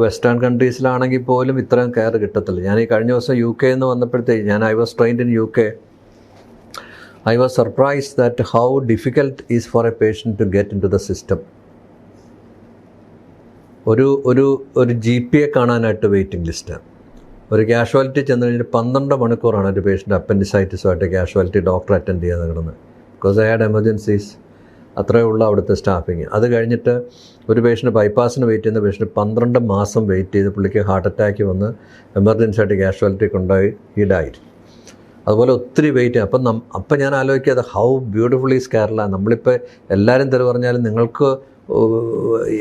Western കൺട്രീസിലാണെങ്കിൽ പോലും ഇത്രയും care കിട്ടത്തില്ല. ഞാൻ ഈ കഴിഞ്ഞ ദിവസം UK എന്ന് വന്നപ്പോഴത്തേക്ക് I was trained in UK. I was surprised that how difficult is for a patient to get into the system. ഒരു GPയെ കാണാനായിട്ട് വെയിറ്റിംഗ് ലിസ്റ്റാണ്. ഒരു കാഷ്വാലിറ്റി ചെന്ന് കഴിഞ്ഞിട്ട് 12 മണിക്കൂറാണ് ഒരു പേഷ്യൻ്റ് അപ്പൻഡിസൈറ്റിസുമായിട്ട് കാഷ്വാലിറ്റി ഡോക്ടർ അറ്റൻഡ് ചെയ്യാതെ കിടന്നത്. Because I had emergencies. അത്രയേ ഉള്ളൂ അവിടുത്തെ സ്റ്റാഫിങ്. അത് കഴിഞ്ഞിട്ട് ഒരു പേഷ്യൻ്റ് ബൈപ്പാസിന് വെയിറ്റ് ചെയ്യുന്ന പേഷ്യൻ്റ് 12 മാസം വെയിറ്റ് ചെയ്ത് പുള്ളിക്ക് ഹാർട്ട് അറ്റാക്ക് വന്ന് എമർജൻസി ആയിട്ട് കാഷ്വാലിറ്റി കൊണ്ടുപോയി ഹി ഡൈഡ്. അതുപോലെ ഒത്തിരി വെയിറ്റ്. അപ്പം ഞാൻ ആലോചിക്കാതെ ഹൗ ബ്യൂട്ടിഫുൾ ഈസ് കേരള. നമ്മളിപ്പോൾ എല്ലാവരും തെറി പറഞ്ഞാലും നിങ്ങൾക്ക്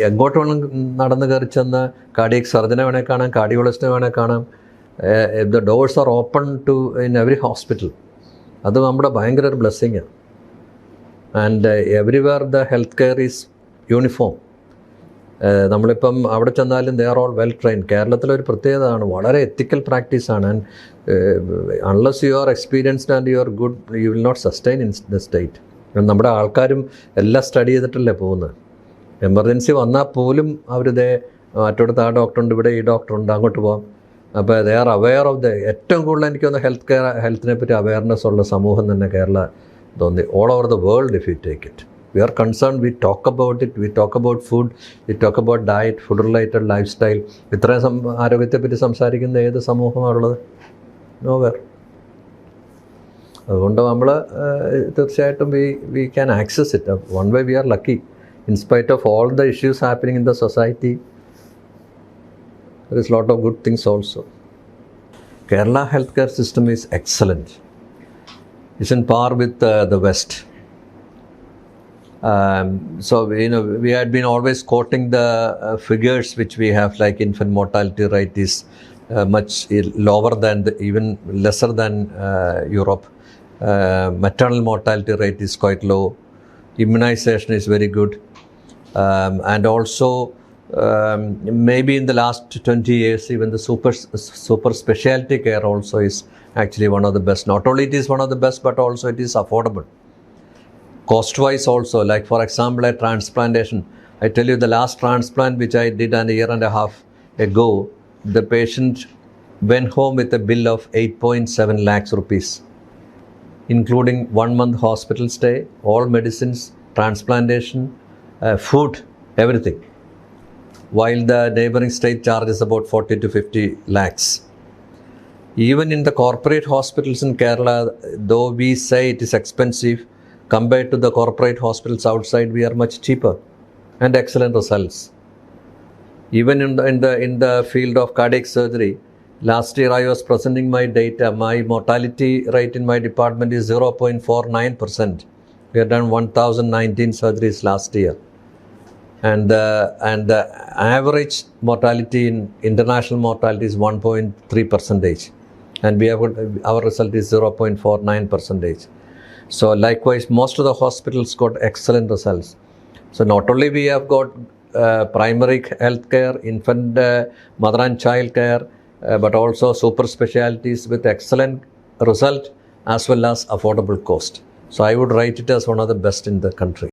എങ്ങോട്ട് വേണം നടന്ന് കയറി ചെന്ന് കാർഡിയക് സർജനെ വേണേൽ കാണാം, കാർഡിയോളജിസ്റ്റിനെ വേണേൽ കാണാം. The doors are open to in every hospital. അത് നമ്മുടെ ഭയങ്കര ഒരു ബ്ലെസ്സിങ്ങാണ്. And everywhere the health care is uniform. നമ്മളിപ്പം അവിടെ ചെന്നാലും they are all well trained. കേരളത്തിലൊരു പ്രത്യേകതയാണ്, വളരെ എത്തിക്കൽ പ്രാക്ടീസാണ്. And unless you are experienced and you are good, you will not sustain in the state. നമ്മുടെ ആൾക്കാരും എല്ലാം സ്റ്റഡി ചെയ്തിട്ടല്ലേ പോകുന്നത്. എമർജൻസി വന്നാൽ പോലും അവരിതേ മറ്റോടത്ത് ആ ഡോക്ടറുണ്ട്, ഇവിടെ ഈ ഡോക്ടറുണ്ട്, അങ്ങോട്ട് പോകാം. അപ്പോൾ ദേ ആർ അവെയർ ഓഫ് ഏറ്റവും കൂടുതൽ എനിക്ക് തോന്നുന്നു ഹെൽത്തിനെ പറ്റി അവെയർനെസ് ഉള്ള സമൂഹം തന്നെ കേരള തോന്നി. All over the world if you take it. We are concerned, we talk about it, we talk about food, we talk about diet, food related lifestyle. ഇത്രയും ആരോഗ്യത്തെപ്പറ്റി സംസാരിക്കുന്ന ഏത് സമൂഹമാണുള്ളത്? നോവേർ. അതുകൊണ്ട് നമ്മൾ തീർച്ചയായിട്ടും we can access it. One way we are lucky. In spite of all the issues happening in the society, there is a lot of good things also. Kerala healthcare system is excellent. It's in par with the West. So we had been always quoting the figures which we have, like infant mortality rate is much lower than even lesser than Europe. Maternal mortality rate is quite low. Immunization is very good. And also maybe in the last 20 years even the super specialty care also is actually one of the best. Not only it is one of the best, but also it is affordable. Cost-wise also, like for example a transplantation. I tell you, the last transplant which I did a year and a half ago, the patient went home with a bill of 8.7 lakhs rupees, including 1 month hospital stay, all medicines, transplantation, food, everything. While the neighboring state charges about 40 to 50 lakhs. Even in the corporate hospitals in Kerala, though we say it is expensive, compared to the corporate hospitals outside, we are much cheaper and excellent results. Even in the field of cardiac surgery, last year I was presenting my data. My mortality rate in my department is 0.49%. We have done 1019 surgeries last year, and the average mortality in international mortality is 1.3%, and our result is 0.49%. So likewise, most of the hospitals got excellent results. So not only we have got primary health care, infant, mother and child care, but also super specialties with excellent result as well as affordable cost. So I would rate it as one of the best in the country.